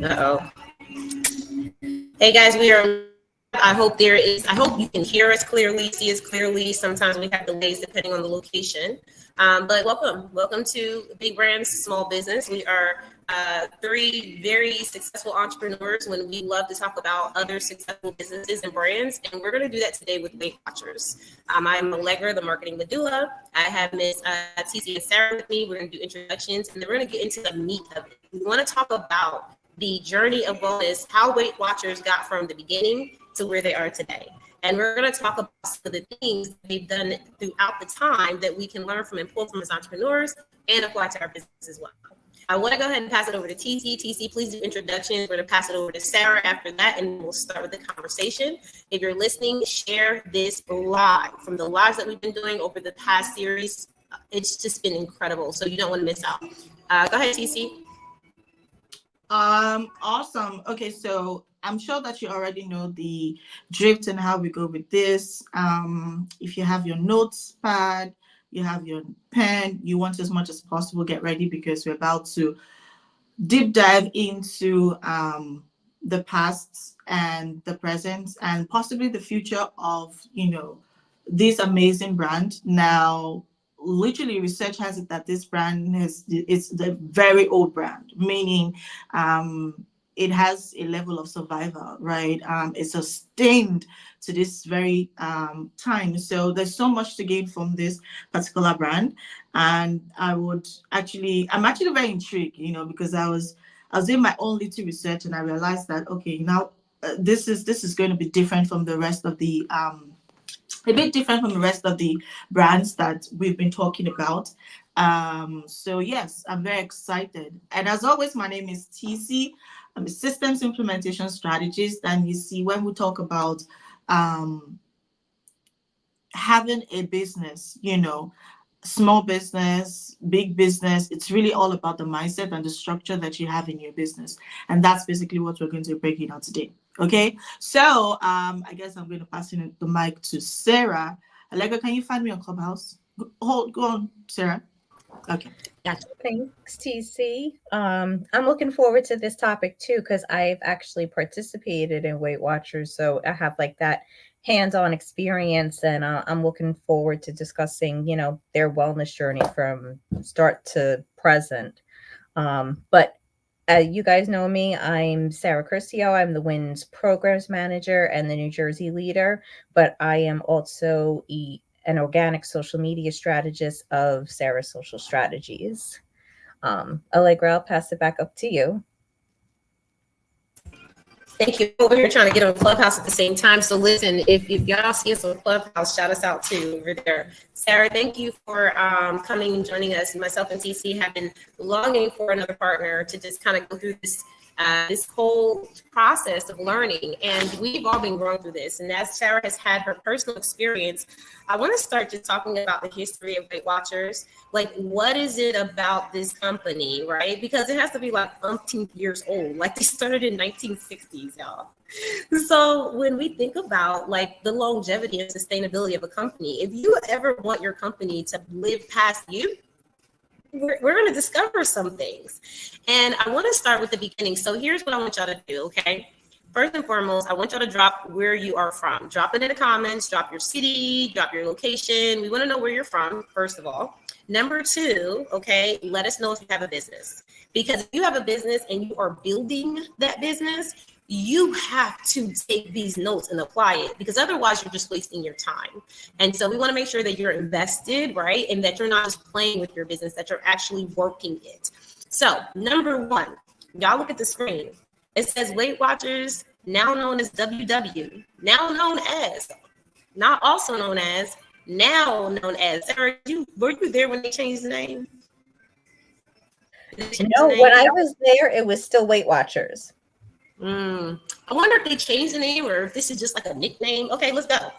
Uh-oh. Hey guys, we are. I hope you can hear us clearly, see us clearly. Sometimes we have delays depending on the location. But welcome to Big Brands Small Business. We are three very successful entrepreneurs when we love to talk about other successful businesses and brands. And we're going to do that today with Weight Watchers. I'm Allegra, the marketing medulla. I have Miss TeeCee and Sarah with me. We're going to do introductions, and then we're going to get into the meat of it. We want to talk about the journey of wellness, how Weight Watchers got from the beginning to where they are today. And we're going to talk about some of the things they've done throughout the time that we can learn from and pull from as entrepreneurs and apply to our business as well. I want to go ahead and pass it over to TeeCee. TeeCee, please do introductions. We're going to pass it over to Sarah after that, and we'll start with the conversation. If you're listening, share this live. From the lives that we've been doing over the past series, it's just been incredible. So you don't want to miss out. Go ahead, TeeCee. Awesome. Okay, so I'm sure that you already know the drift and how we go with this. If you have your notes pad, you have your pen, you want as much as possible, get ready because we're about to deep dive into the past and the present and possibly the future of, this amazing brand. Now, literally research has it that this brand it's the very old brand, meaning it has a level of survival, right? It's sustained to this very time. So there's so much to gain from this particular brand. And I'm actually very intrigued, because I was doing my own little research and I realized that, okay, now this is going to be different from the rest of the a bit different from the rest of the brands that we've been talking about. So yes, I'm very excited. And as always, my name is TeeCee. I'm a systems implementation strategist. And you see, when we talk about having a business, small business, big business, it's really all about the mindset and the structure that you have in your business. And that's basically what we're going to break down today. Okay, so I guess I'm going to pass in the mic to Sarah. Allegra, can you find me on Clubhouse? Go on, Sarah. Okay. Gotcha. Thanks, TeeCee. I'm looking forward to this topic too, because I've actually participated in Weight Watchers, so I have like that hands-on experience, and I'm looking forward to discussing, their wellness journey from start to present. But you guys know me. I'm Sarah Curcio. I'm the WINS programs manager and the New Jersey leader, but I am also an organic social media strategist of Sarah's Social Strategies. Allegra, I'll pass it back up to you. Thank you. We're here trying to get on Clubhouse at the same time. So listen, if y'all see us on Clubhouse, shout us out too over there. Sarah, thank you for coming and joining us. Myself and TeeCee have been longing for another partner to just kind of go through this whole process of learning. And we've all been growing through this. And as Sarah has had her personal experience, I want to start just talking about the history of Weight Watchers. Like, what is it about this company, right? Because it has to be like umpteen years old. Like, they started in 1960s, y'all. So when we think about like the longevity and sustainability of a company, if you ever want your company to live past you, we're going to discover some things. And I want to start with the beginning. So here's what I want y'all to do, okay? First and foremost, I want y'all to drop where you are from. Drop it in the comments, drop your city, drop your location. We want to know where you're from, first of all. Number two, okay, let us know if you have a business. Because if you have a business and you are building that business, you have to take these notes and apply it, because otherwise you're just wasting your time. And so we want to make sure that you're invested, right? And that you're not just playing with your business, that you're actually working it. So number one, y'all look at the screen. It says Weight Watchers, now known as WW, now known as, not also known as, now known as. Sarah, were you there when they changed the name? No, when I was there, it was still Weight Watchers. I wonder if they changed the name or if this is just like a nickname. Okay, let's go.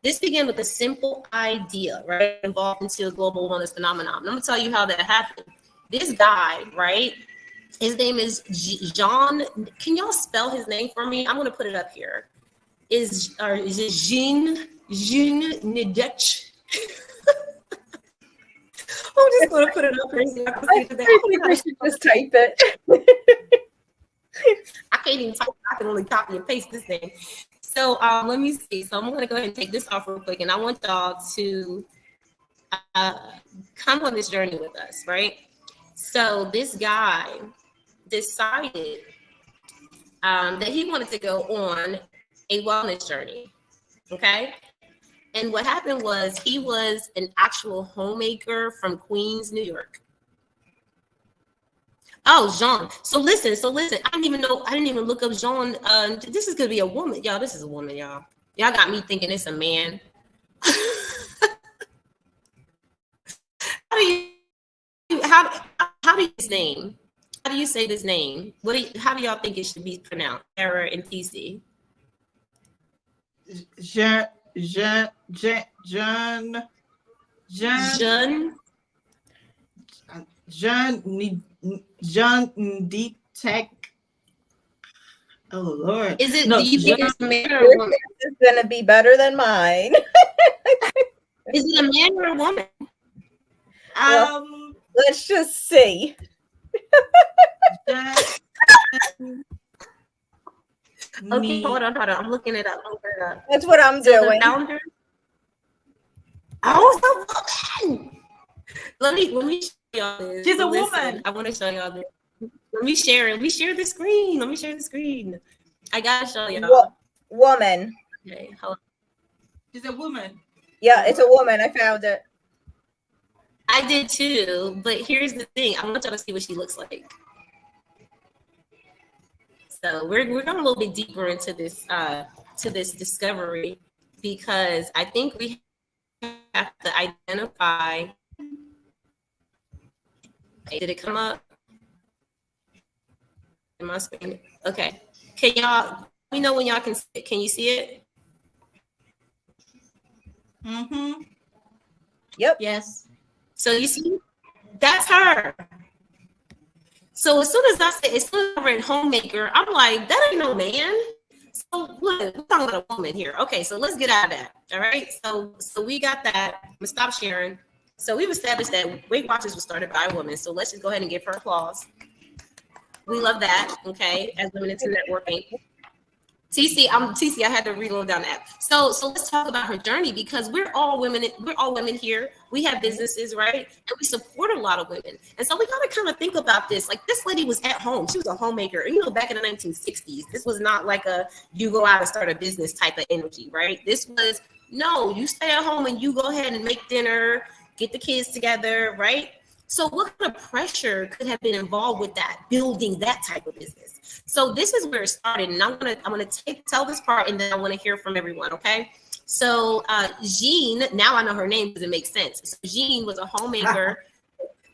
This began with a simple idea, right? Involved into a global wellness phenomenon. I'm going to tell you how that happened. This guy, right? His name is Jean. Can y'all spell his name for me? I'm going to put it up here. Is it Jean Nidech? I'm just going to put it up here. So I think we should just type it. can't even type. I can only copy and paste this thing. So let me see. So I'm gonna go ahead and take this off real quick, and I want y'all to come on this journey with us, right? So this guy decided that he wanted to go on a wellness journey. Okay. And what happened was he was an actual homemaker from Queens, New York. Oh, Jean. So listen. I didn't even look up Jean. This is gonna be a woman, y'all. This is a woman, y'all. Y'all got me thinking it's a man. How do you his name? How do you say this name? How do y'all think it should be pronounced? Sarah and TeeCee. John Deep Tech. Oh Lord! Is it? No, do you think it's a man or a Your woman? guess is gonna be better than mine. Is it a man or a woman? Let's just see. Okay, hold on. I'm looking it up. That's what I'm So the doing. founder. Oh, it's a woman. Let me show y'all this. She's a Listen, woman. I want to show y'all this. Let me share it. We share the screen. Let me share the screen. I gotta show y'all. Woman. Okay, hold on. She's a woman. Yeah, it's a woman. I found it. I did too, but here's the thing. I want y'all to see what she looks like. So we're going a little bit deeper into this discovery, because I think we have to identify. Did it come up in my screen? Okay. Can y'all let me know when y'all can see it? Can you see it? Mm-hmm. Yep. Yes. So you see, that's her. So as soon as I read homemaker, I'm like, that ain't no man. So look, we're talking about a woman here. Okay, so let's get out of that. All right. So we got that. I'm gonna stop sharing. So we've established that Weight Watchers was started by a woman. So let's just go ahead and give her applause. We love that. Okay, as women into networking. TeeCee, I had to reload down the app. So let's talk about her journey, because we're all women here. We have businesses, right? And we support a lot of women. And so we gotta kind of think about this. Like, this lady was at home. She was a homemaker. You know, back in the 1960s, this was not like a you go out and start a business type of energy, right? This was, no, you stay at home and you go ahead and make dinner, get the kids together, right? So what kind of pressure could have been involved with that, building that type of business? So this is where it started, and I'm gonna tell this part, and then I want to hear from everyone. Okay. So Jean, now I know her name because it makes sense. So Jean was a homemaker,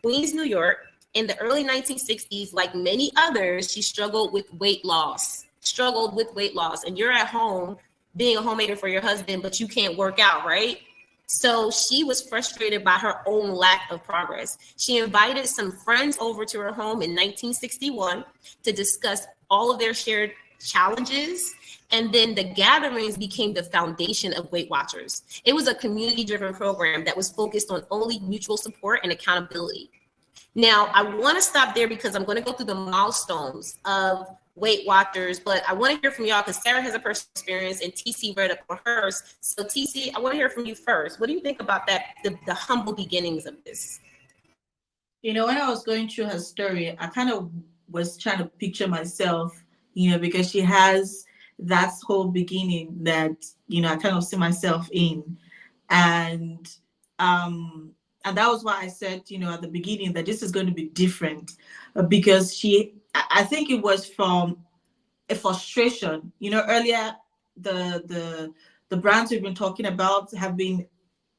Queens, New York, in the early 1960s. Like many others, she struggled with weight loss. And you're at home being a homemaker for your husband, but you can't work out, right? So she was frustrated by her own lack of progress. She invited some friends over to her home in 1961 to discuss all of their shared challenges. And then the gatherings became the foundation of Weight Watchers. It was a community-driven program that was focused on only mutual support and accountability. Now, I want to stop there because I'm going to go through the milestones of Weight Watchers, but I want to hear from y'all because Sarah has a personal experience and TeeCee read up on hers. So TeeCee, I want to hear from you first. What do you think about that, the humble beginnings of this? You know, when I was going through her story, I kind of was trying to picture myself, you know, because she has that whole beginning that, you know, I kind of see myself in. And that was why I said, you know, at the beginning that this is going to be different because I think it was from a frustration. You know, earlier the brands we've been talking about have been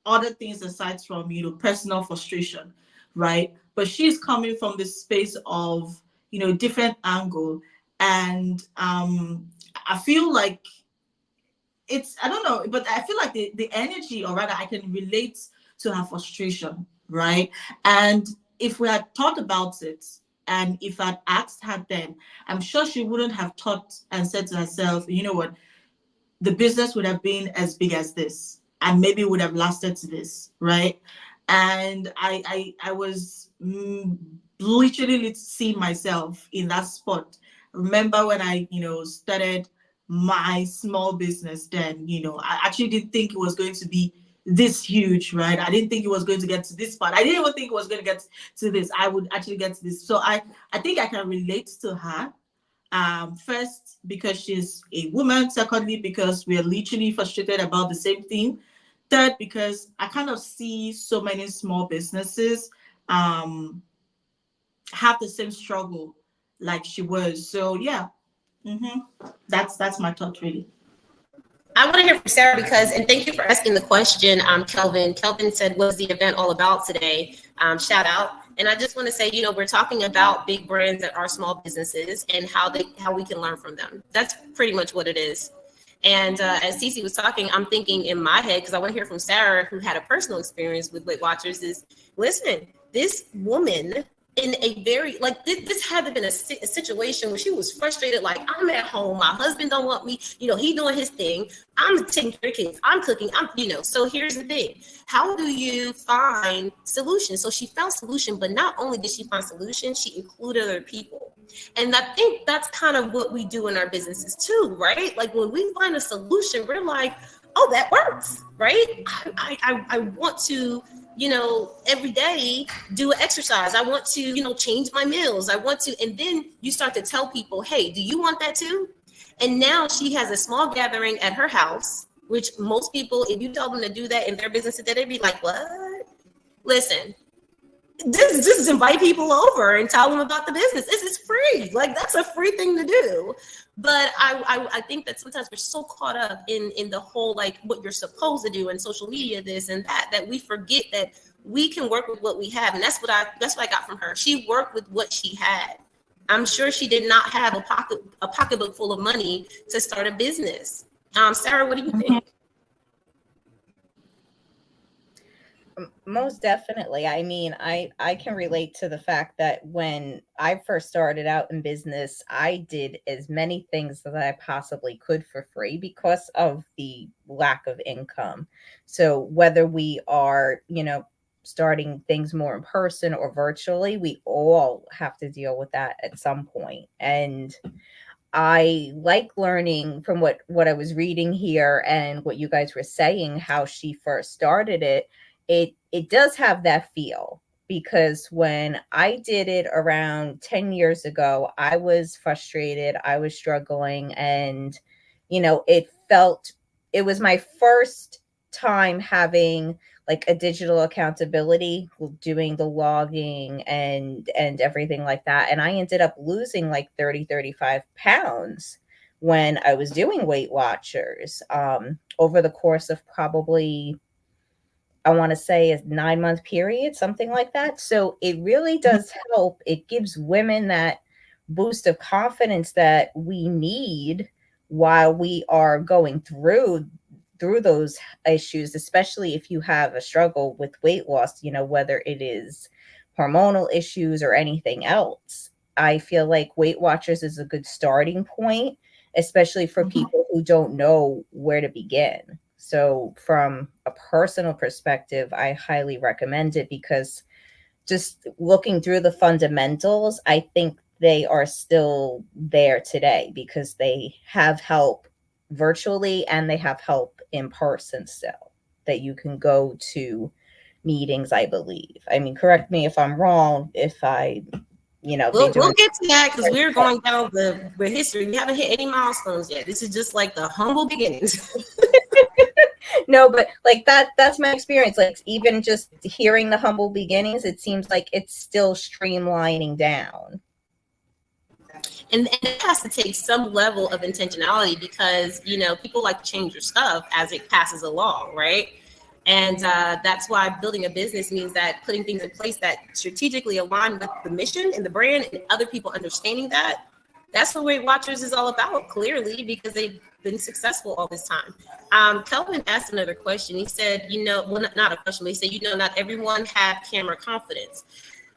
other things aside from, you know, personal frustration, right? But she's coming from this space of, you know, different angle. And I feel like I don't know, but I feel like the energy, or rather I can relate to her frustration, right? And if we had thought about it, and if I'd asked her then, I'm sure she wouldn't have thought and said to herself, you know what, the business would have been as big as this, and maybe would have lasted to this, right? And I was literally seeing myself in that spot, remember when I, started my small business then, I actually didn't think it was going to be this huge, right? I didn't think it was going to get to this part. I didn't even think it was going to get to this. I would actually get to this. So I think I can relate to her. First, because she's a woman. Secondly, because we are literally frustrated about the same thing. Third, because I kind of see so many small businesses have the same struggle like she was. So yeah, that's my thought really. I want to hear from Sarah because, and thank you for asking the question, Kelvin. Kelvin said, "What's the event all about today?" Shout out. And I just want to say, we're talking about big brands that are small businesses and how we can learn from them. That's pretty much what it is. And as TeeCee was talking, I'm thinking in my head, because I want to hear from Sarah, who had a personal experience with Weight Watchers, is listen, this woman in a very, this had to been a situation where she was frustrated, like, I'm at home, my husband don't want me, he doing his thing, I'm taking care of kids, I'm cooking, so here's the thing. How do you find solutions? So she found solution, but not only did she find solution, she included other people. And I think that's kind of what we do in our businesses too, right? Like when we find a solution, we're like, oh, that works, right? I want to, every day do an exercise. I want to, change my meals. I want to, and then you start to tell people, hey, do you want that too? And now she has a small gathering at her house, which most people, if you tell them to do that in their business today, they'd be like, what? Listen, just invite people over and tell them about the business. This is free. Like that's a free thing to do. But I think that sometimes we're so caught up in the whole, like what you're supposed to do in social media, this and that we forget that we can work with what we have. And that's what I got from her. She worked with what she had. I'm sure she did not have a pocketbook full of money to start a business. Sarah, what do you think? Most definitely. I mean, I can relate to the fact that when I first started out in business, I did as many things that I possibly could for free because of the lack of income. So whether we are, starting things more in person or virtually, we all have to deal with that at some point. And I like learning from what I was reading here and what you guys were saying, how she first started it. It does have that feel, because when I did it around 10 years ago, I was frustrated, I was struggling, and it was my first time having like a digital accountability, doing the logging and everything like that. And I ended up losing like 35 pounds when I was doing Weight Watchers over the course of probably, I want to say, a 9-month period, something like that. So it really does help. It gives women that boost of confidence that we need while we are going through those issues, especially if you have a struggle with weight loss, whether it is hormonal issues or anything else. I feel like Weight Watchers is a good starting point, especially for people who don't know where to begin. So from a personal perspective, I highly recommend it, because just looking through the fundamentals, I think they are still there today, because they have help virtually and they have help in person still, that you can go to meetings, I believe. I mean, correct me if I'm wrong, if I, we'll get to that, because we're going down the history. We haven't hit any milestones yet. This is just like the humble beginnings. No, but like that's my experience. Like even just hearing the humble beginnings, it seems like it's still streamlining down. And it has to take some level of intentionality, because, people like to change your stuff as it passes along, right? And that's why building a business means that putting things in place that strategically align with the mission and the brand, and other people understanding that. That's what Weight Watchers is all about, clearly, because they've been successful all this time. Kelvin asked another question. He said, well, not a question, but he said, not everyone have camera confidence.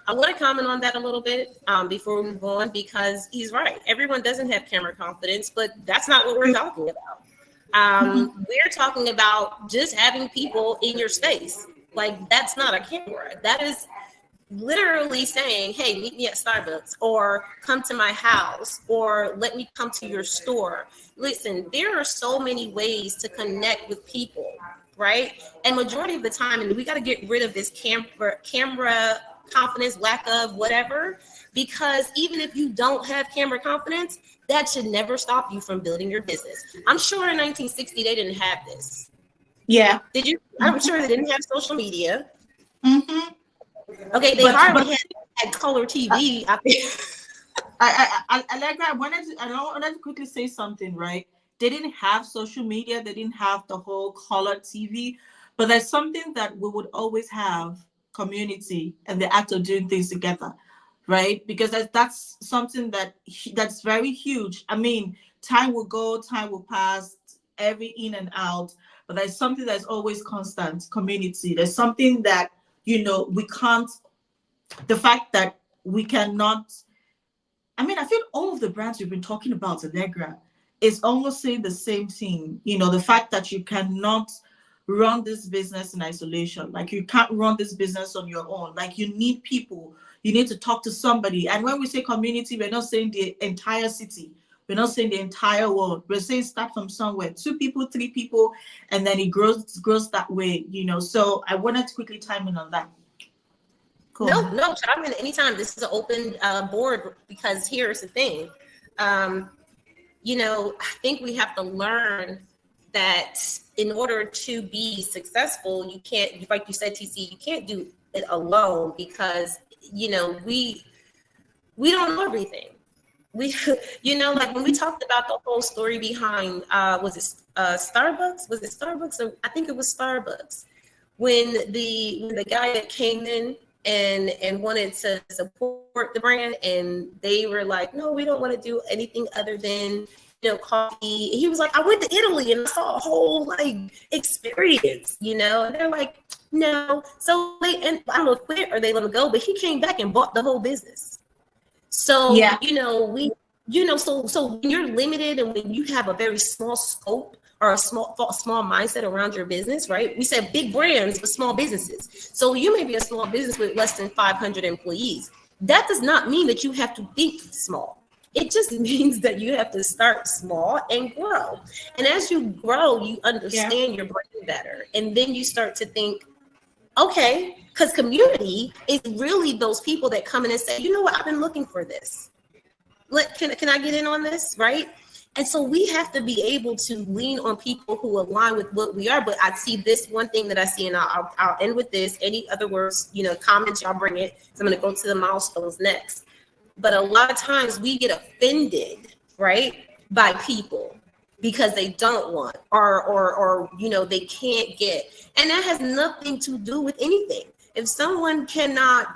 I want to comment on that a little bit before we move on, because he's right. Everyone doesn't have camera confidence, but that's not what we're talking about. We're talking about just having people in your space. Like, that's not a camera. That is literally saying, hey, meet me at Starbucks, or come to my house, or let me come to your store. Listen, there are so many ways to connect with people, right? And majority of the time, and we got to get rid of this camera confidence, lack of whatever, because even if you don't have camera confidence, that should never stop you from building your business. I'm sure in 1960 they didn't have this. Yeah. Did you? I'm sure they didn't have social media. Mm-hmm. Okay, they hardly had color TV. Allegra, I wanted to quickly say something, right? They didn't have social media. They didn't have the whole color TV, but there's something that we would always have: community and the act of doing things together, right? Because that's something that's very huge. I mean, time will go, time will pass, every in and out, but there's something that's always constant: community. There's something that, we can't, the fact that we cannot, I mean, I feel all of the brands we've been talking about, Allegra, is almost saying the same thing. The fact that you cannot run this business in isolation. Like, you can't run this business on your own. Like, you need people. You need to talk to somebody. And when we say community, we're not saying the entire city. We're not saying the entire world. We're saying start from somewhere, 2 people, 3 people, and then it grows that way, So I wanted to quickly chime in on that. Cool. No, chime in anytime. This is an open board, because here's the thing. I think we have to learn that in order to be successful, you can't, like you said, TeeCee, you can't do it alone, because, we don't know everything. We, like when we talked about the whole story behind, was it Starbucks? Was it Starbucks? Or I think it was Starbucks. When the guy that came in and wanted to support the brand, and they were like, no, we don't want to do anything other than coffee. He was like, I went to Italy and I saw a whole experience, and they're like, no. So I don't know if quit or they let him go, but he came back and bought the whole business. So yeah. So when you're limited and when you have a very small scope or a small mindset around your business, right? We said big brands, but small businesses. So you may be a small business with less than 500 employees. That does not mean that you have to think small. It just means that you have to start small and grow. And as you grow, you understand your brand better. And then you start to think, okay, because community is really those people that come in and say, you know what, I've been looking for this. Can I get in on this, right? And so we have to be able to lean on people who align with what we are. But I see this one thing that I see, and I'll end with this. Any other words, comments, y'all bring it. So I'm going to go to the milestones next. But a lot of times we get offended, right, by people because they don't want or they can't get. And that has nothing to do with anything. If someone cannot,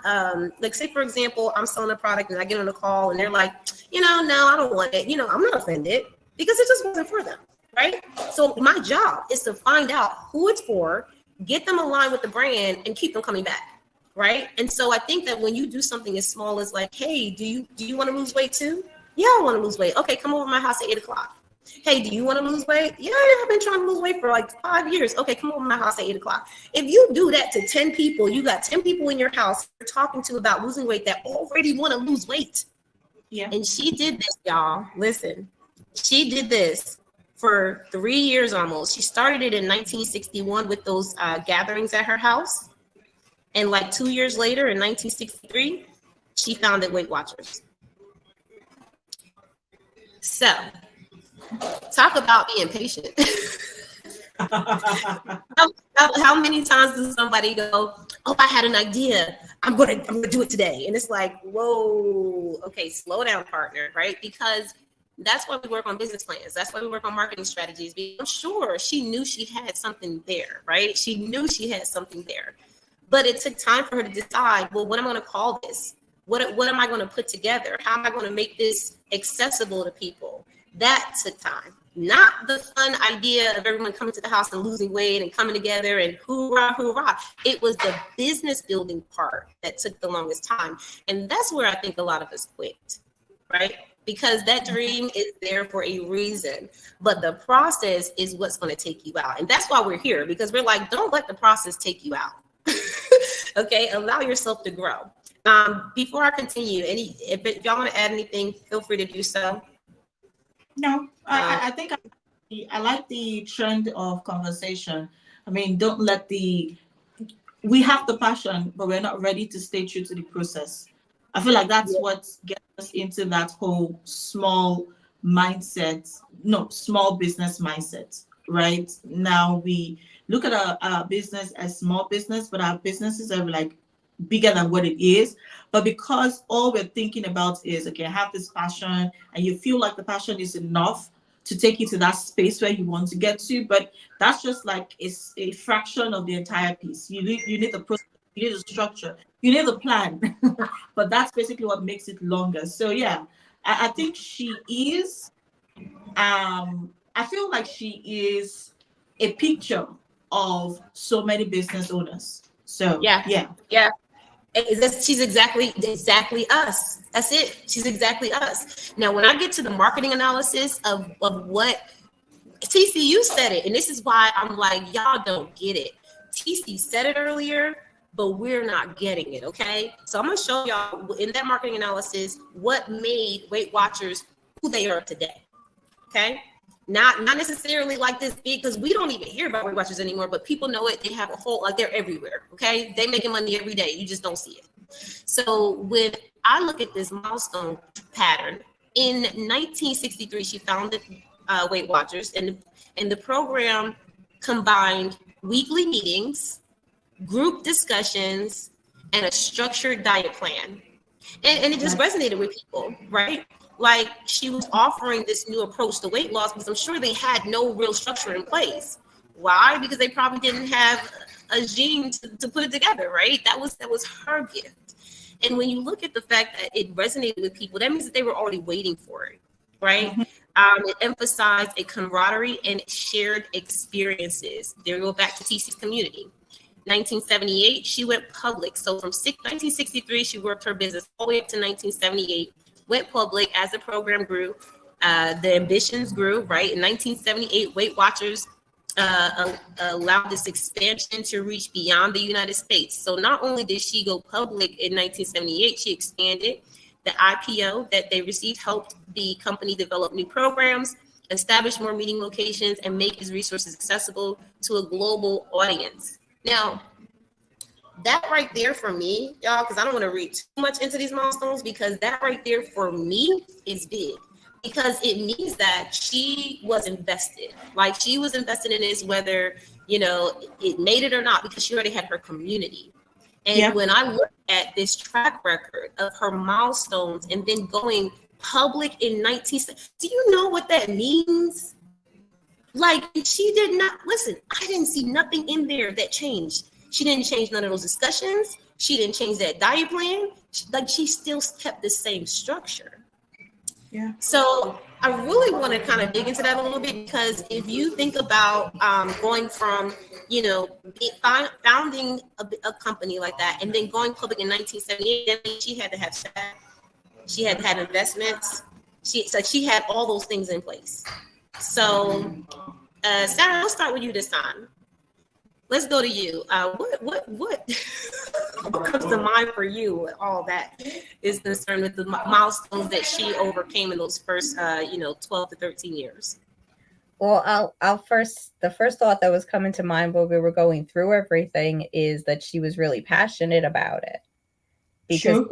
say, for example, I'm selling a product and I get on a call and they're like, no, I don't want it. I'm not offended because it just wasn't for them, right? So my job is to find out who it's for, get them aligned with the brand, and keep them coming back, right? And so I think that when you do something as small as like, hey, do you want to lose weight too? Yeah, I want to lose weight. Okay, come over to my house at 8:00. Hey, do you want to lose weight? Yeah, I've been trying to lose weight for like 5 years. Okay, come over to my house at 8:00. If you do that to 10 people, you got 10 people in your house you're talking to about losing weight that already want to lose weight. Yeah. And she did this, y'all. Listen, she did this for 3 years almost. She started it in 1961 with those gatherings at her house. And like 2 years later, in 1963, she founded Weight Watchers. So, talk about being patient. How many times does somebody go, oh, I had an idea. I'm gonna do it today. And it's like, whoa, okay, slow down, partner, right? Because that's why we work on business plans. That's why we work on marketing strategies. I'm sure she knew she had something there, right? She knew she had something there. But it took time for her to decide, well, what am I going to call this? What am I going to put together? How am I going to make this accessible to people? That took time. Not the fun idea of everyone coming to the house and losing weight and coming together and hoorah, hoorah. It was the business building part that took the longest time. And that's where I think a lot of us quit, right? Because that dream is there for a reason. But the process is what's going to take you out. And that's why we're here, because we're like, don't let the process take you out. Okay, allow yourself to grow. Before I continue, if y'all want to add anything, feel free to do so. No, I think I like the trend of conversation. I mean, don't let we have the passion, but we're not ready to stay true to the process. I feel like that's what gets us into that whole small small business mindset. Right now, we look at our business as small business, but our businesses are like bigger than what it is. But because all we're thinking about is, okay, I have this passion, and you feel like the passion is enough to take you to that space where you want to get to, but that's just like it's a fraction of the entire piece. You need the process, you need the structure, you need the plan. But that's basically what makes it longer. So yeah, I think she is I feel like she is a picture of so many business owners. So Yeah, yeah. yeah. She's exactly us. That's it. She's exactly us. Now, when I get to the marketing analysis of what TeeCee, you said it, and this is why I'm like, y'all don't get it. TeeCee said it earlier, but we're not getting it. Okay, so I'm gonna show y'all in that marketing analysis what made Weight Watchers who they are today. Okay, not necessarily like this big, because we don't even hear about Weight Watchers anymore, but people know it. They have a whole, like, they're everywhere. Okay, they making money every day, you just don't see it. So when I look at this milestone pattern, in 1963 she founded Weight Watchers, and the program combined weekly meetings, group discussions, and a structured diet plan. And it just resonated with people, right? Like, she was offering this new approach to weight loss because I'm sure they had no real structure in place. Why? Because they probably didn't have a gene to put it together, right? That was her gift. And when you look at the fact that it resonated with people, that means that they were already waiting for it, right? It emphasized a camaraderie and shared experiences. There we go back to TeeCee's community. 1978, she went public. So from 1963, she worked her business all the way up to 1978, went public. As the program grew, the ambitions grew, right? In 1978, Weight Watchers allowed this expansion to reach beyond the United States. So not only did she go public in 1978, she expanded. The IPO that they received helped the company develop new programs, establish more meeting locations, and make its resources accessible to a global audience. Now, that right there for me, y'all, because I don't want to read too much into these milestones, because that right there for me is big, because it means that she was invested. Like, she was invested in this, whether, it made it or not, because she already had her community. And when I look at this track record of her milestones and then going public in 19, do you know what that means? Like, she did not, listen, I didn't see nothing in there that changed. She didn't change none of those discussions. She didn't change that diet plan. She still kept the same structure. Yeah. So I really want to kind of dig into that a little bit, because if you think about going from, founding a company like that and then going public in 1978, that means she had to have staff, she had to have investments. She had all those things in place. So, Sarah, let's start with you this time. Let's go to you. What comes to mind for you with all that is concerned with the milestones that she overcame in those first, 12 to 13 years? Well, the first thought that was coming to mind while we were going through everything is that she was really passionate about it. Because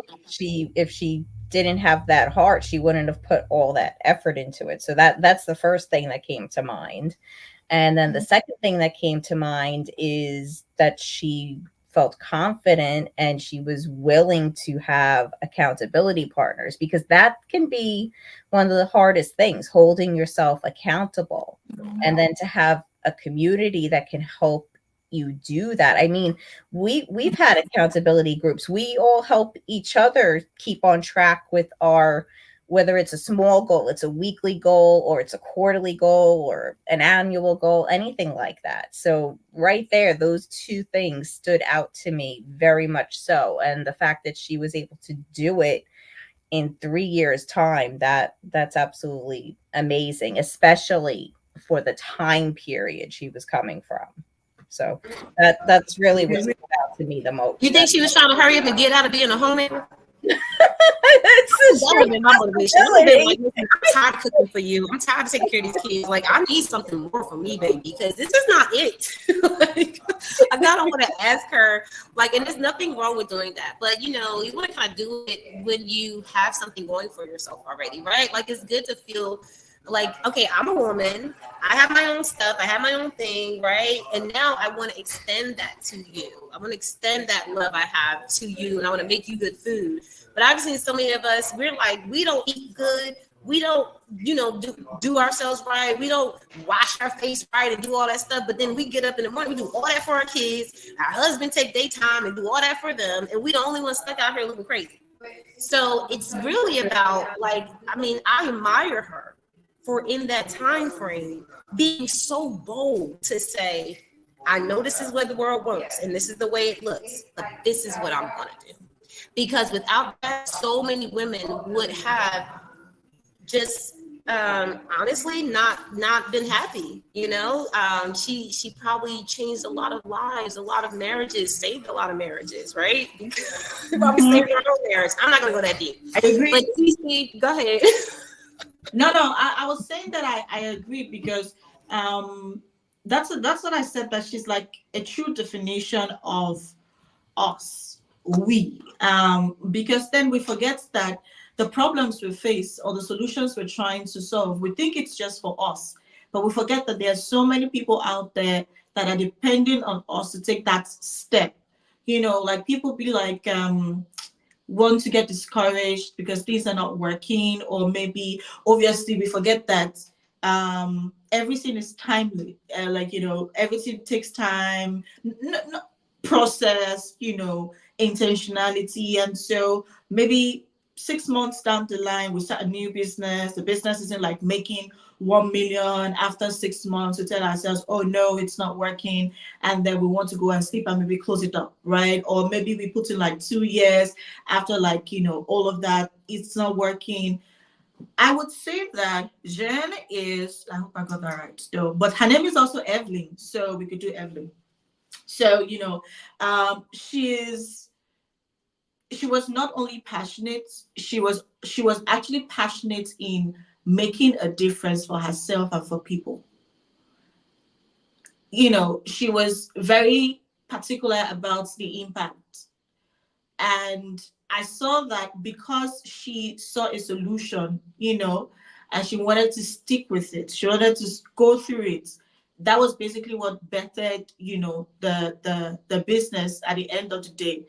if she didn't have that heart, she wouldn't have put all that effort into it. So that's the first thing that came to mind. And then the second thing that came to mind is that she felt confident and she was willing to have accountability partners, because that can be one of the hardest things, holding yourself accountable. And then to have a community that can help you do that. I mean, we've had accountability groups. We all help each other keep on track with our, whether it's a small goal, it's a weekly goal, or it's a quarterly goal, or an annual goal, anything like that. So right there, those two things stood out to me very much so. And the fact that she was able to do it in 3 years' time, that's absolutely amazing, especially for the time period she was coming from. So that's really what stood out to me the most. You think she was trying to hurry up and get out of being a homemaker? It's That would have been my motivation. I would have been like, responsibility. listen, I'm tired of cooking for you. I'm tired of taking care of these kids. Like, I need something more for me, baby, because this is not it. Like, I gotta want to ask her, like, and there's nothing wrong with doing that. But, you know, you want to kind of do it when you have something going for yourself already, right? Like, it's good to feel like, okay, I'm a woman. I have my own stuff. I have my own thing, right? And now I want to extend that to you. I want to extend that love I have to you, and I want to make you good food. But I've seen so many of us, we're like, we don't eat good. We don't, you know, do ourselves right. We don't wash our face right and do all that stuff. But then we get up in the morning, we do all that for our kids. Our husband take their time and do all that for them. And we the only ones stuck out here looking crazy. So it's really about, like, I mean, I admire her for in that time frame being so bold to say, I know this is what the world wants and this is the way it looks, but this is what I'm gonna do. Because without that, so many women would have just honestly not been happy. You know, she probably changed a lot of lives, a lot of marriages, saved a lot of marriages, right? Probably saved her own marriage. I'm not gonna go that deep. I agree. But TeeCee, go ahead. No, I was saying that I agree because that's what I said, that she's like a true definition of us, we, because then we forget that the problems we face or the solutions we're trying to solve, we think it's just for us, but we forget that there are so many people out there that are depending on us to take that step. You know, like people be like, want to get discouraged because things are not working, or maybe obviously we forget that everything is timely, like, you know, everything takes time, process, you know, intentionality. And so maybe 6 months down the line we start a new business, the business isn't like making 1 million. After 6 months we tell ourselves, oh no, it's not working, and then we want to go and sleep and maybe close it up, right? Or maybe we put in like 2 years after, like, you know, all of that, it's not working. I would say that Jen is, I hope I got that right still, but her name is also Evelyn, so we could do Evelyn. So, you know, she was not only passionate, she was actually passionate in making a difference for herself and for people. You know, she was very particular about the impact. And I saw that because she saw a solution, you know, and she wanted to stick with it, she wanted to go through it. That was basically what bettered, you know, the business at the end of the day.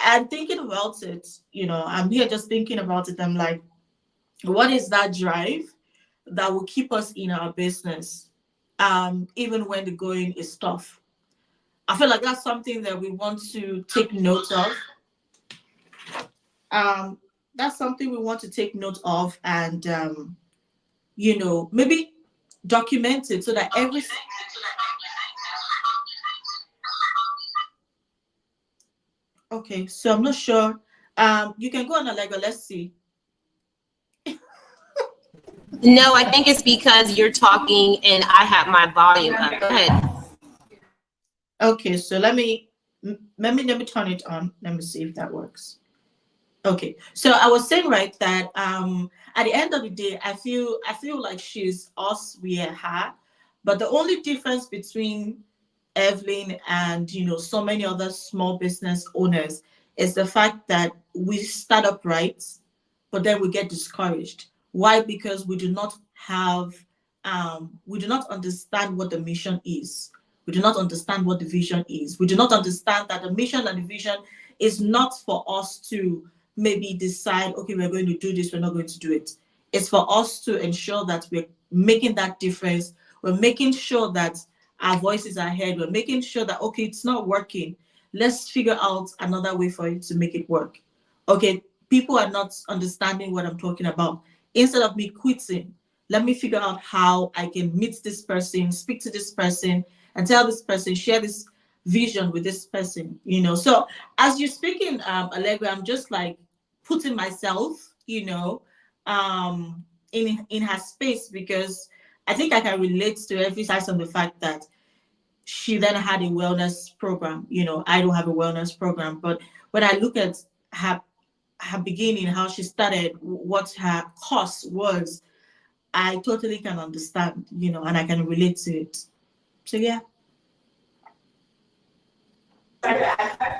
And thinking about it, you know, I'm here just thinking about it. I'm like, what is that drive that will keep us in our business, even when the going is tough? I feel like that's something that we want to take note of. That's something we want to take note of, and you know, maybe document it so that every. Okay, so I'm not sure. You can go on Allegra. Let's see. No, I think it's because you're talking and I have my volume up. Go ahead. Okay, so let me turn it on. Let me see if that works. Okay, so I was saying, right, that at the end of the day, I feel like she's us, we are her, but the only difference between Evelyn and, you know, so many other small business owners is the fact that we start up right, but then we get discouraged. Why? Because we do not have, we do not understand what the mission is. We do not understand what the vision is. We do not understand that the mission and the vision is not for us to maybe decide, okay, we're going to do this, we're not going to do it. It's for us to ensure that we're making that difference. We're making sure that our voices are heard. We're making sure that, okay, it's not working. Let's figure out another way for it to make it work. Okay, people are not understanding what I'm talking about. Instead of me quitting, let me figure out how I can meet this person, speak to this person, and tell this person, share this vision with this person, you know. So as you're speaking, Allegra, I'm just like putting myself, you know, in her space, because I think I can relate to every side on the fact that she then had a wellness program. You know, I don't have a wellness program, but when I look at her beginning, how she started, what her cost was, I totally can understand, you know, and I can relate to it. So yeah.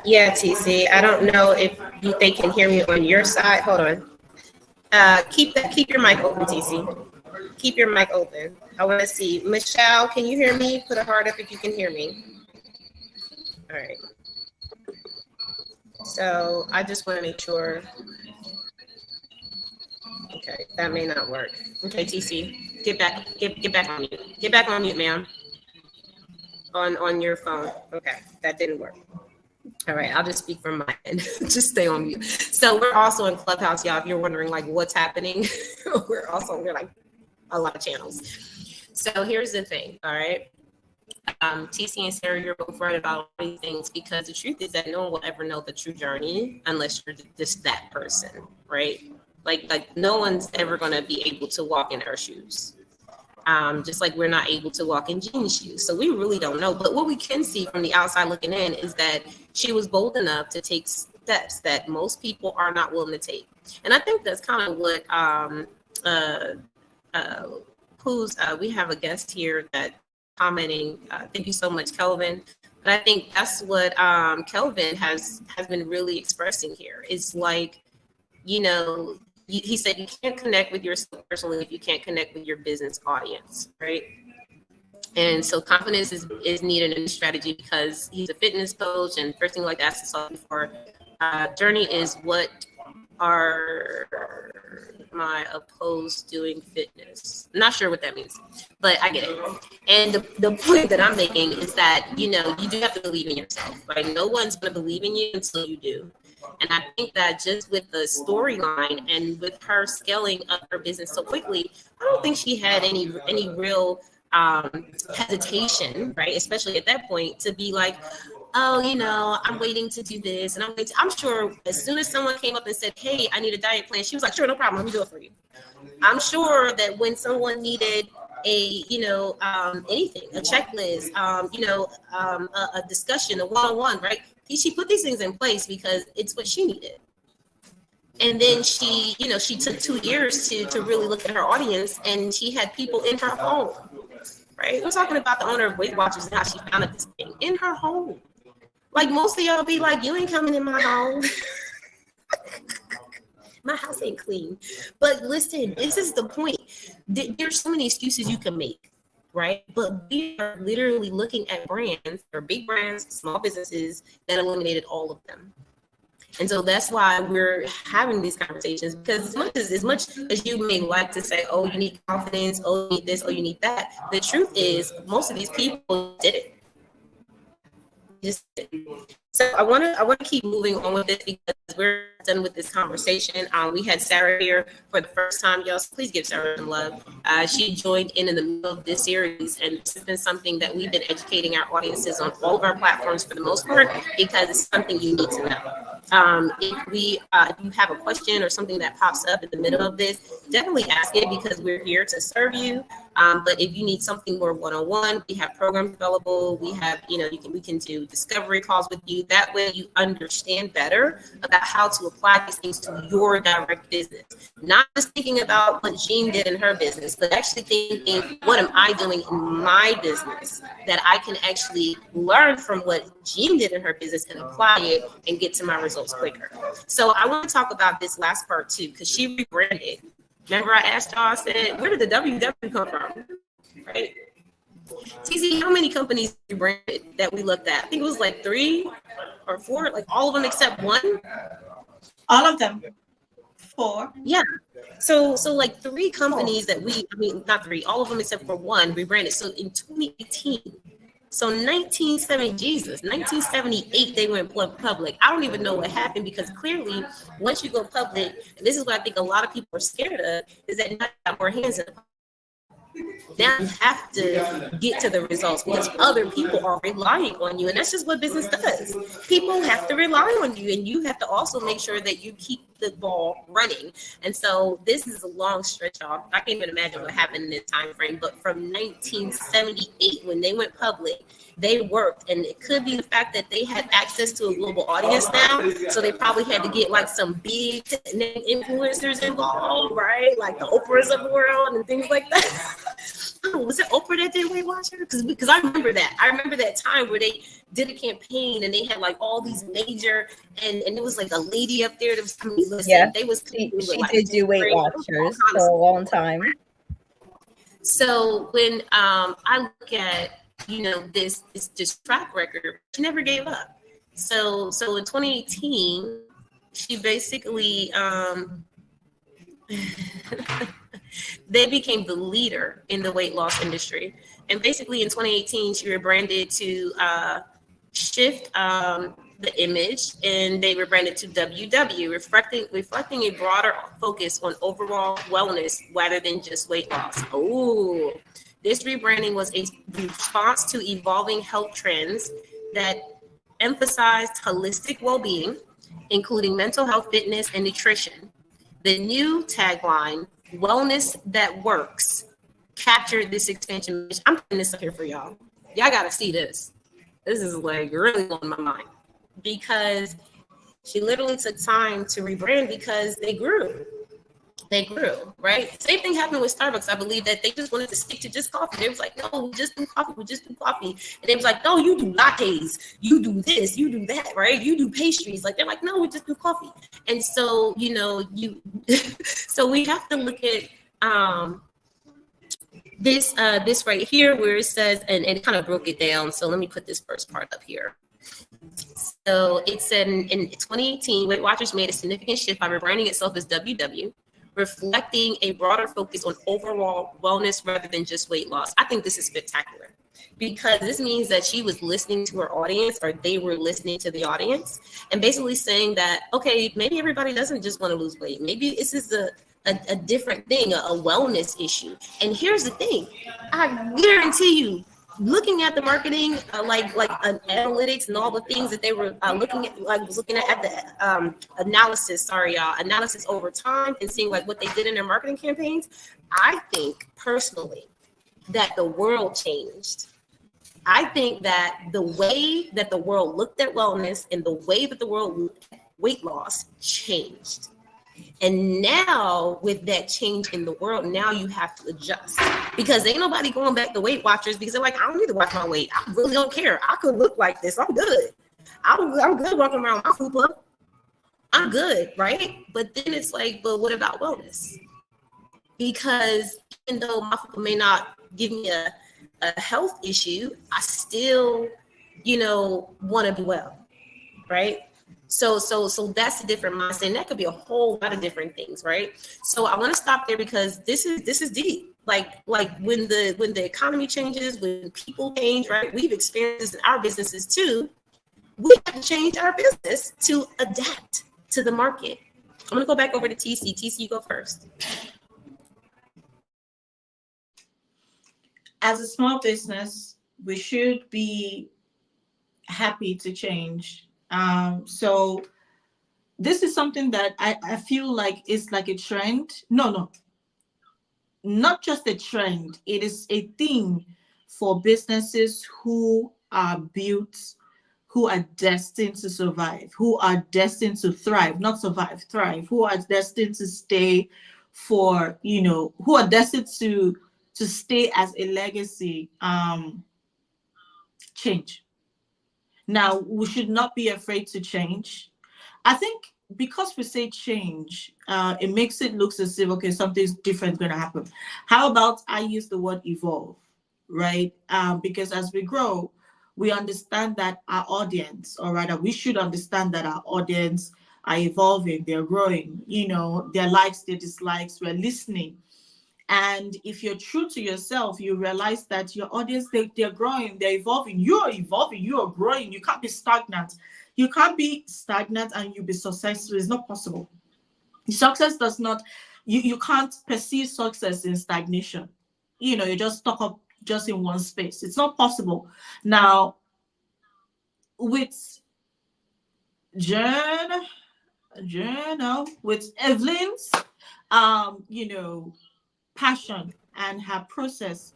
Yeah, TC. I don't know if they can hear me on your side. Hold on. Keep your mic open, TC. Keep your mic open. I want to see. Michelle, can you hear me? Put a heart up if you can hear me. All right. So I just want to make sure. Okay, that may not work. Okay, TC, get back on mute. Get back on mute, ma'am. On your phone. Okay, that didn't work. All right, I'll just speak from my end. Just stay on mute. So we're also in Clubhouse, y'all. If you're wondering like what's happening, we're like a lot of channels. So here's the thing, all right. TeeCee and Sarah, you're both right about all these things, because the truth is that no one will ever know the true journey unless you're just that person, right? Like no one's ever gonna be able to walk in our shoes. Just like we're not able to walk in Jean's shoes. So we really don't know. But what we can see from the outside looking in is that she was bold enough to take steps that most people are not willing to take. And I think that's kind of what we have a guest here that commenting. Thank you so much, Kelvin. But I think that's what Kelvin has been really expressing here. It's like, you know, he said you can't connect with yourself personally if you can't connect with your business audience, right? And so confidence is needed in this strategy, because he's a fitness coach, and first thing like that to before journey is what are my opposed doing fitness. I'm not sure what that means, but I get it. And the point that I'm making is that, you know, you do have to believe in yourself, right? No one's going to believe in you until you do. And I think that just with the storyline and with her scaling up her business so quickly, I don't think she had any real hesitation, right? Especially at that point, to be like, oh, you know, I'm waiting to do this. And I'm sure as soon as someone came up and said, hey, I need a diet plan, she was like, sure, no problem, let me do it for you. I'm sure that when someone needed a, you know, anything, a checklist, you know, a discussion, a one-on-one, right? She put these things in place because it's what she needed. And then she, you know, she took 2 years to really look at her audience, and she had people in her home, right? We're talking about the owner of Weight Watchers and how she founded this thing in her home. Like most of y'all be like, you ain't coming in my home. My house ain't clean. But listen, this is the point. There's so many excuses you can make, right? But we are literally looking at brands, or big brands, small businesses, that eliminated all of them. And so that's why we're having these conversations, because as much as you may like to say, oh, you need confidence, oh, you need this, oh, you need that, the truth is most of these people did it. So I want to keep moving on with this, because we're done with this conversation. We had Sarah here for the first time, y'all. So please give Sarah some love. She joined in the middle of this series, and this has been something that we've been educating our audiences on all of our platforms for the most part, because it's something you need to know. If you have a question or something that pops up in the middle of this, definitely ask it, because we're here to serve you. But if you need something more one-on-one, we have programs available. We have, you know, we can do discovery calls with you. That way you understand better about how to apply these things to your direct business. Not just thinking about what Jean did in her business, but actually thinking, what am I doing in my business that I can actually learn from what Jean did in her business and apply it and get to my results quicker. So I want to talk about this last part too, because she rebranded. Remember I asked y'all, I said, where did the WW come from? Right? TeeCee, how many companies rebranded that we looked at? I think it was like 3 or 4, like all of them except one. All of them. 4. Yeah. So like 3 companies that not 3, all of them except for one rebranded. So in 2018, so 1978, they went public. I don't even know what happened, because clearly once you go public, and this is what I think a lot of people are scared of, is that you have more hands in the pocket. Now you have to get to the results because other people are relying on you. And that's just what business does. People have to rely on you, and you have to also make sure that you keep the ball running. And so this is a long stretch, y'all. I can't even imagine what happened in this time frame. But from 1978, when they went public, they worked, and it could be the fact that they had access to a global audience now, so they probably had to get like some big name influencers involved, right? Like the Oprahs of the world and things like that. Oh, was it Oprah that did Weight Watchers? Because I remember that. I remember that time where they did a campaign and they had like all these major and it was like a lady up there that was coming. Listen, Yeah, they was she like, did do Weight Watchers for a long time. So when I look at this track record, she never gave up. So in 2018, she basically they became the leader in the weight loss industry. And basically in 2018, she rebranded to shift the image, and they rebranded to WW, reflecting a broader focus on overall wellness rather than just weight loss. Oh, this rebranding was a response to evolving health trends that emphasized holistic well-being, including mental health, fitness, and nutrition. The new tagline, "Wellness that works," captured this expansion. I'm putting this up here for y'all. Y'all gotta see this. This is like really blowing my mind because she literally took time to rebrand because they grew. They grew, right? Same thing happened with Starbucks. I believe that they just wanted to stick to just coffee. They was like, no, we just do coffee. We just do coffee. And they was like, no, you do lattes. You do this. You do that, right? You do pastries. Like, they're like, no, we just do coffee. And so, so we have to look at this right here where it says, and it kind of broke it down. So let me put this first part up here. So it said in 2018, Weight Watchers made a significant shift by rebranding itself as WW, reflecting a broader focus on overall wellness rather than just weight loss. I think this is spectacular because this means that she was listening to her audience, or they were listening to the audience, and basically saying that, okay, maybe everybody doesn't just want to lose weight. Maybe this is a different thing, a wellness issue. And here's the thing, I guarantee you, looking at the marketing, like analytics and all the things that they were looking at, like was looking at the analysis over time and seeing like what they did in their marketing campaigns. I think personally that the world changed. I think that the way that the world looked at wellness and the way that the world looked at weight loss changed. And now with that change in the world, now you have to adjust because ain't nobody going back to Weight Watchers because they're like, I don't need to watch my weight. I really don't care. I could look like this. I'm good. I'm good walking around my fupa. I'm good, right? But then it's like, but what about wellness? Because even though my fupa may not give me a health issue, I still, want to be well, right? So that's a different mindset, and that could be a whole lot of different things, right? So I want to stop there because this is deep. Like when the economy changes, when people change, right? We've experienced this in our businesses too. We have to change our business to adapt to the market. I'm gonna go back over to TeeCee. TeeCee, you go first. As a small business, we should be happy to change. So this is something that I feel like is like a trend. No, not just a trend. It is a thing for businesses who are built, who are destined to survive, who are destined to thrive, not survive, thrive, who are destined to stay for, who are destined to stay as a legacy. Change. Now, we should not be afraid to change. I think because we say change, it makes it look as if, okay, something's different going to happen. How about I use the word evolve, right? Because as we grow, we understand that our audience, or rather, we should understand that our audience are evolving, they're growing, their likes, their dislikes, we're listening. And if you're true to yourself, you realize that your audience, they're growing, they're evolving, you're growing. You can't be stagnant. You can't be stagnant and you'll be successful. It's not possible. Success does not, you can't perceive success in stagnation. you're just stuck up just in one space. It's not possible. Now, with Jen, with Evelyn's, passion and her process,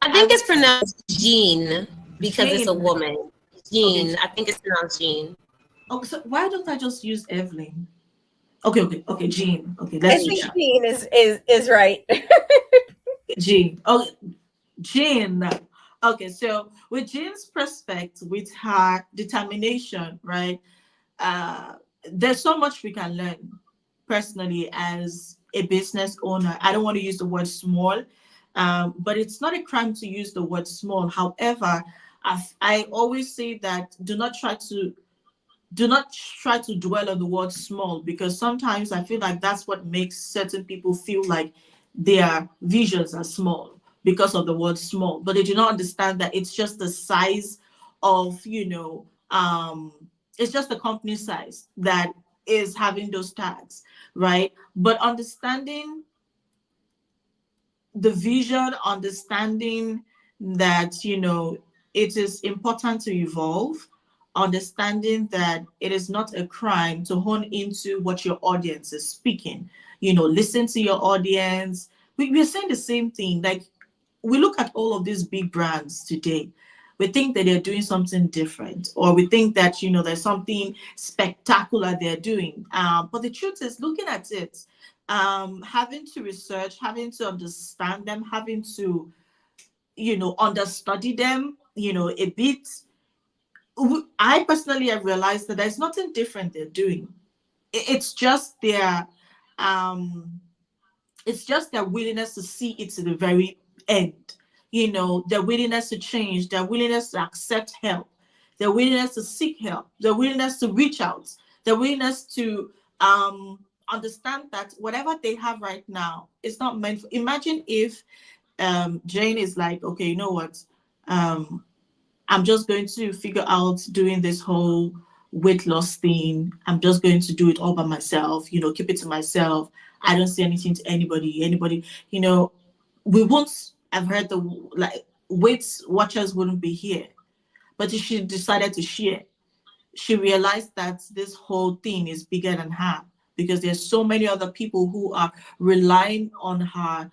I I think would it's pronounced Jean because it's a Jane. woman. Okay. Jean. I think it's pronounced Jean. Okay, so why don't I just use Evelyn? Okay, Jean. Okay, I let's use think Yeah. Jean is right. Jean. Oh, Jean. Okay, so with Jean's prospect, with her determination, right? Uh, there's so much we can learn personally as a business owner. I don't want to use the word small, but it's not a crime to use the word small. However, I always say that do not try to dwell on the word small, because sometimes I feel like that's what makes certain people feel like their visions are small because of the word small, but they do not understand that it's just the size of, it's just the company size that is having those tags, right? But understanding the vision, understanding that, it is important to evolve, understanding that it is not a crime to hone into what your audience is speaking, listen to your audience. We're saying the same thing. Like, we look at all of these big brands today. We think that they're doing something different, or we think that, there's something spectacular they're doing. But the truth is, looking at it, having to research, having to understand them, having to, understudy them, a bit. I personally have realized that there's nothing different they're doing. It's just um, their willingness to see it to the very end. Their willingness to change, their willingness to accept help, their willingness to seek help, their willingness to reach out, their willingness to understand that whatever they have right now is not meant for. Imagine if Jane is like, okay, you know what? Um, I'm just going to figure out doing this whole weight loss thing. I'm just going to do it all by myself, keep it to myself. I don't say anything to anybody. We won't have heard the, like, Weight Watchers wouldn't be here. But if she decided to share, she realized that this whole thing is bigger than her, because there's so many other people who are relying on her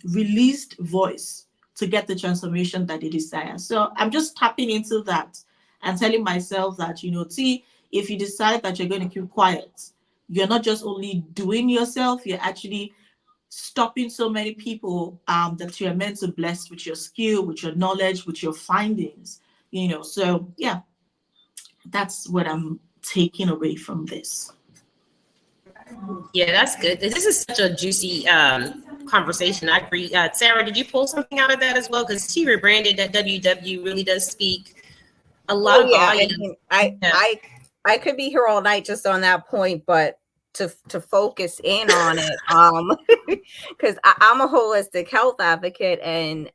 released voice to get the transformation that they desire. So I'm just tapping into that and telling myself that, if you decide that you're going to keep quiet, you're not just only doing yourself, you're actually stopping so many people that you're meant to bless with your skill, with your knowledge, with your findings. So yeah, that's what I'm taking away from this. Yeah, that's good. This is such a juicy conversation. I agree. Sarah, did you pull something out of that as well? Because she rebranded that WW really does speak a lot Oh of yeah, I volume. mean, I Yeah. I I could be here all night just on that point, but to focus in on it, because I'm a holistic health advocate, and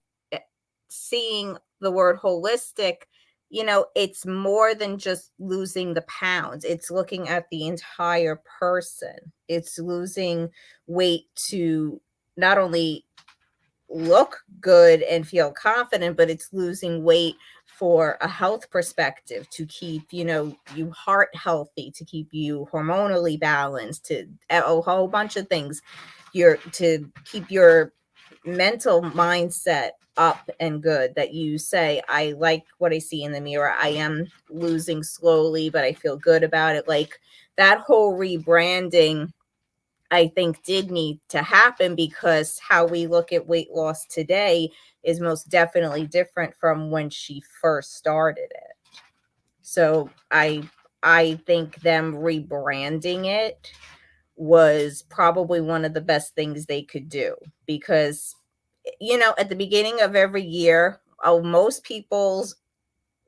seeing the word holistic, it's more than just losing the pounds. It's looking at the entire person. It's losing weight to not only look good and feel confident, but it's losing weight for a health perspective, to keep you heart healthy, to keep you hormonally balanced, to a whole bunch of things, to keep your mental mindset up and good, that you say, I like what I see in the mirror, I am losing slowly, but I feel good about it. Like, that whole rebranding, I think, did need to happen, because how we look at weight loss today is most definitely different from when she first started it. So I think them rebranding it was probably one of the best things they could do, because at the beginning of every year, most people's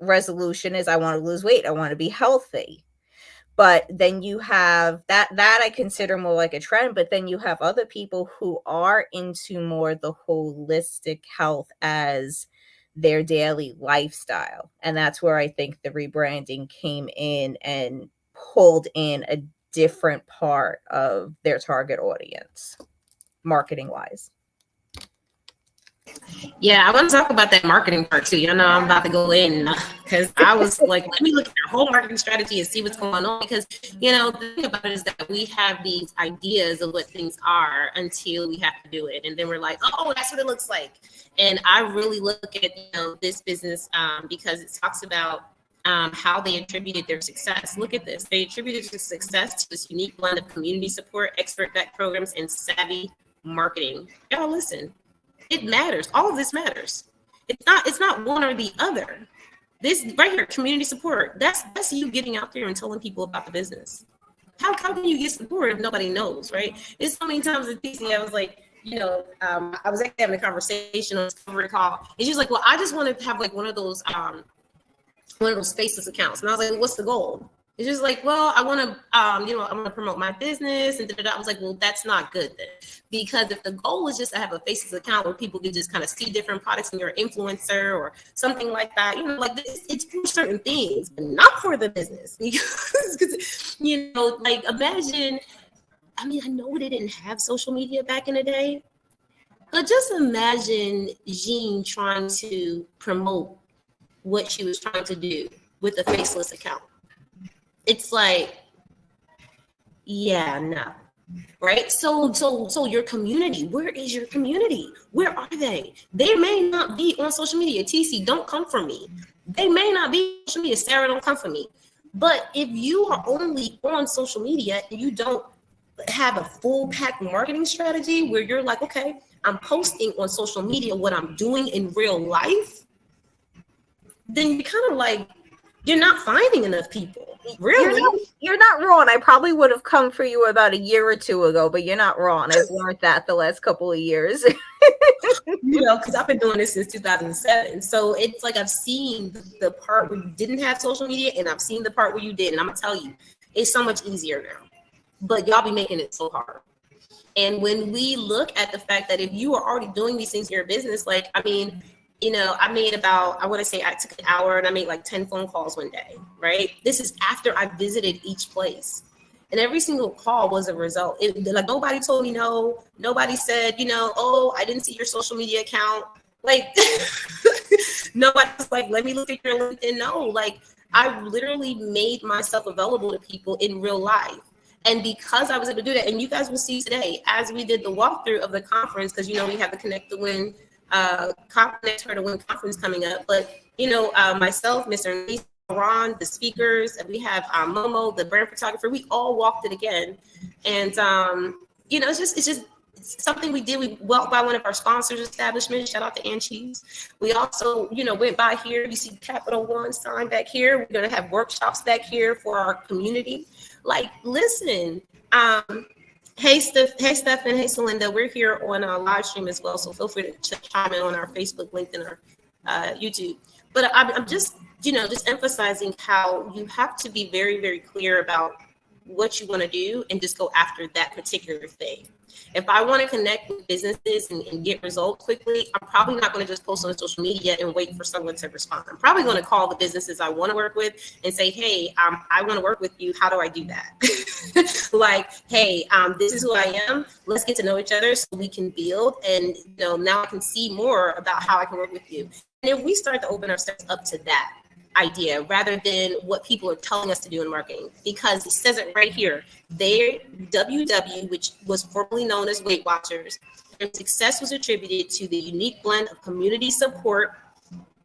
resolution is, I want to lose weight, I want to be healthy. But then you have that I consider more like a trend, but then you have other people who are into more the holistic health as their daily lifestyle. And that's where I think the rebranding came in and pulled in a different part of their target audience, marketing wise. Yeah, I want to talk about that marketing part too. You know, I'm about to go in because I was like, let me look at your whole marketing strategy and see what's going on. Because, you know, the thing about it is that we have these ideas of what things are until we have to do it. And then we're like, oh, that's what it looks like. And I really look at, you know, this business because it talks about how they attributed their success. Look at this. They attributed their success to this unique blend of community support, expert-backed programs, and savvy marketing. Y'all listen. It matters. All of this matters. It's not one or the other. This right here, community support. That's you getting out there and telling people about the business. How can you get support if nobody knows, right? It's so many times at TeeCee, I was like, you know, I was actually having a conversation on Discovery call, and she's like, well, I just want to have like one of those faceless accounts. And I was like, well, what's the goal? It's just like, well, I want to, you know, I want to promote my business. And I was like, well, that's not good then. Because if the goal is just to have a faceless account where people can just kind of see different products and you're an influencer or something like that, you know, like it's for certain things, but not for the business. Because, you know, like imagine, I mean, I know they didn't have social media back in the day, but just imagine Jean trying to promote what she was trying to do with a faceless account. It's like, yeah, no, right? So your community, where is your community? Where are they? They may not be on social media. TeeCee, don't come for me. They may not be on social media. Sarah, don't come for me. But if you are only on social media and you don't have a full pack marketing strategy where you're like, okay, I'm posting on social media what I'm doing in real life, then you're kind of like, you're not finding enough people. Really? You're not wrong. I probably would have come for you about a year or two ago, but you're not wrong. I've learned that the last couple of years. You know, because I've been doing this since 2007. So it's like I've seen the part where you didn't have social media and I've seen the part where you did. And I'm going to tell you, it's so much easier now. But y'all be making it so hard. And when we look at the fact that if you are already doing these things in your business, like, I mean, you know, I want to say I took an hour and I made like 10 phone calls one day, right? This is after I visited each place. And every single call was a result. Like nobody told me no. Nobody said, you know, oh, I didn't see your social media account. Like nobody was like, let me look at your LinkedIn. No, like I literally made myself available to people in real life. And because I was able to do that, and you guys will see today, as we did the walkthrough of the conference, because, you know, we have the Connect to Win Connect Her to Win conference coming up. But, you know, myself, Mr. Nice, Ron, the speakers, and we have Momo, the brand photographer, we all walked it again. And, you know, it's just something we did. We walked by one of our sponsors' establishments. Shout out to Ann Cheese. We also, you know, went by here. You see Capital One sign back here. We're going to have workshops back here for our community. Like, listen, hey, Steph, and hey, Celinda, we're here on a live stream as well. So feel free to chime in on our Facebook, LinkedIn, or YouTube. But I'm just, you know, just emphasizing how you have to be very, very clear about what you want to do and just go after that particular thing. If I want to connect with businesses and get results quickly, I'm probably not going to just post on social media and wait for someone to respond. I'm probably going to call the businesses I want to work with and say, hey, I want to work with you. How do I do that? Like, hey, this is who I am. Let's get to know each other so we can build. And, you know, now I can see more about how I can work with you. And if we start to open ourselves up to that idea rather than what people are telling us to do in marketing, because it says it right here, their WW, which was formerly known as Weight Watchers, their success was attributed to the unique blend of community support.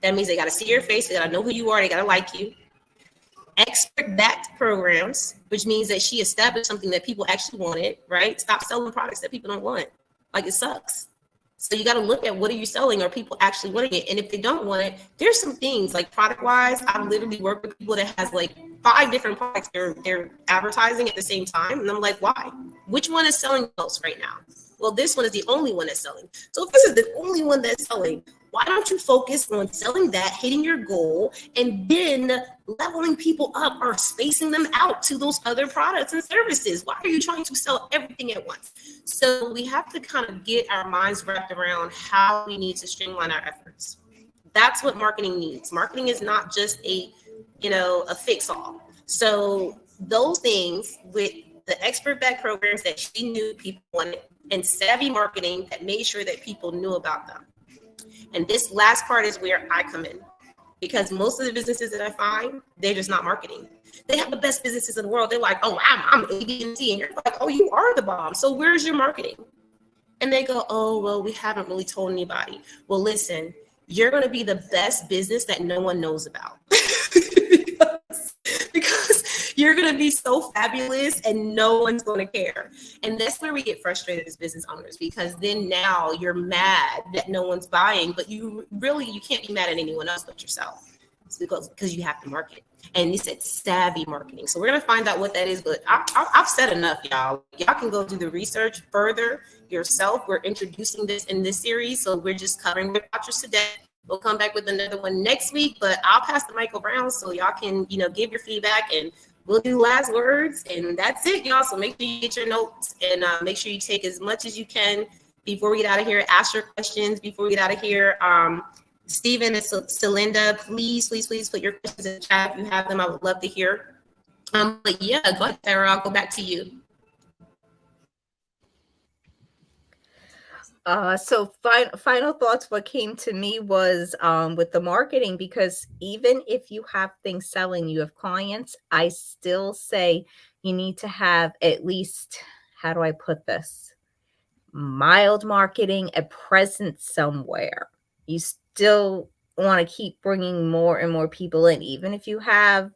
That means they got to see your face, they got to know who you are, they got to like you. Expert-backed programs, which means that she established something that people actually wanted, right? Stop selling products that people don't want. Like, it sucks. So you got to look at what are you selling? Are people actually wanting it? And if they don't want it, there's some things like product-wise. I literally work with people that has like 5 different products they're advertising at the same time. And I'm like, why? Which one is selling most right now? Well, this one is the only one that's selling. So if this is the only one that's selling, why don't you focus on selling that, hitting your goal, and then leveling people up or spacing them out to those other products and services? Why are you trying to sell everything at once? So we have to kind of get our minds wrapped around how we need to streamline our efforts. That's what marketing needs. Marketing is not just a fix-all. So those things with the expert-backed programs that she knew people wanted and savvy marketing that made sure that people knew about them. And this last part is where I come in, because most of the businesses that I find, they're just not marketing. They have the best businesses in the world. They're like, oh, I'm A, B, and C. And you're like, oh, you are the bomb. So where's your marketing? And they go, oh, well, we haven't really told anybody. Well, listen, you're going to be the best business that no one knows about. because you're going to be so fabulous and no one's going to care. And that's where we get frustrated as business owners, because then now you're mad that no one's buying, but you can't be mad at anyone else but yourself. It's because you have to market. And you said savvy marketing. So we're going to find out what that is. But I've said enough, y'all. Y'all can go do the research further yourself. We're introducing this in this series. So we're just covering Weight Watchers today. We'll come back with another one next week. But I'll pass the mic around so y'all can, give your feedback. And we'll do last words. And that's it, y'all. So make sure you get your notes. And make sure you take as much as you can before we get out of here. Ask your questions before we get out of here. Stephen and Celinda, please put your questions in the chat if you have them. I would love to hear. But yeah, go ahead, Sarah. I'll go back to you. So final thoughts. What came to me was with the marketing, because even if you have things selling, you have clients, I still say you need to have at least, how do I put this? Mild marketing, a presence somewhere. You still want to keep bringing more and more people in, even if you have,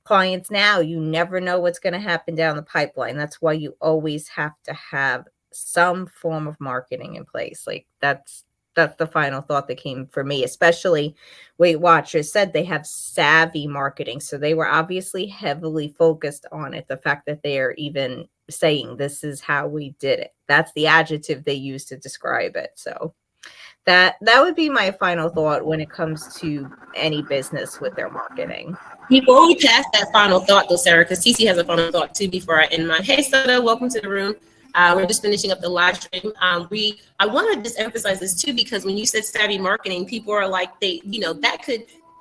clients now. You never know what's going to happen down the pipeline. That's why you always have to have some form of marketing in place. Like that's the final thought that came for me. Especially Weight Watchers said they have savvy marketing, so they were obviously heavily focused on it. The fact that they are even saying this is how we did it, that's the adjective they used to describe it. So that would be my final thought when it comes to any business with their marketing. Before we pass that final thought, though, Sarah, because TeeCee has a final thought too before I end mine. Hey, Sada, welcome to the room. We're just finishing up the live stream. I want to just emphasize this too, because when you said savvy marketing, people are like,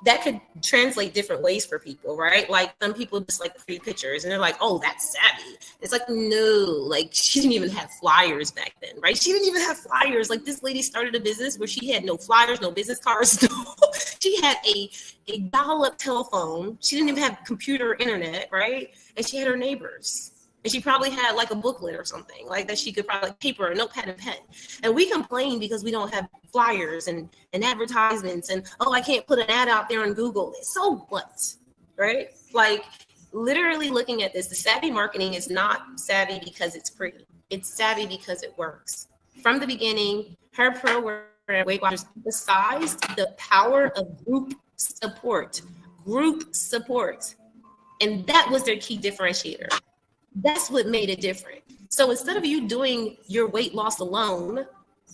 that could translate different ways for people, right? Like some people just like pretty pictures and they're like, oh, that's savvy. It's like, no, like she didn't even have flyers back then, right? She didn't even have flyers. Like this lady started a business where she had no flyers, no business cards. She had a dial-up telephone. She didn't even have computer or internet, right? And she had her neighbors. And she probably had like a booklet or something like that. She could probably like paper, a notepad and pen. And we complain because we don't have flyers and advertisements and, oh, I can't put an ad out there on Google. So what, right? Like literally looking at this, the savvy marketing is not savvy because it's pretty. It's savvy because it works. From the beginning, her program, Weight Watchers, emphasized the power of group support. And that was their key differentiator. That's what made it different. So instead of you doing your weight loss alone,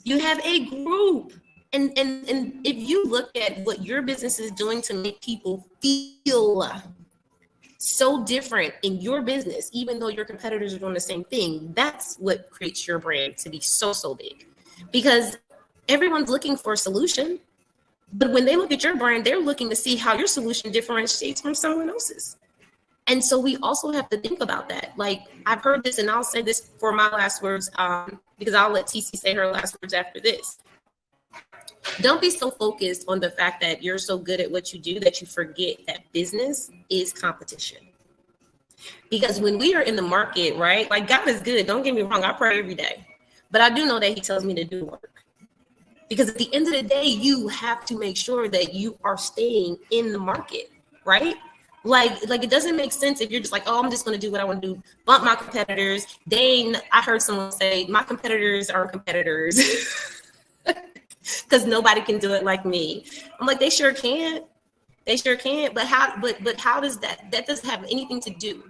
you have a group. And if you look at what your business is doing to make people feel so different in your business, even though your competitors are doing the same thing, that's what creates your brand to be so big. Because everyone's looking for a solution. But when they look at your brand, they're looking to see how your solution differentiates from someone else's. And so we also have to think about that. Like I've heard this, and I'll say this for my last words, because I'll let TeeCee say her last words after this. Don't be so focused on the fact that you're so good at what you do that you forget that business is competition. Because when we are in the market, right, like God is good. Don't get me wrong. I pray every day, but I do know that he tells me to do work. Because at the end of the day, you have to make sure that you are staying in the market, right? Like it doesn't make sense if you're just like, oh, I'm just going to do what I want to do. Bump my competitors. I heard someone say, my competitors are competitors because nobody can do it like me. I'm like, they sure can't. But how does that doesn't have anything to do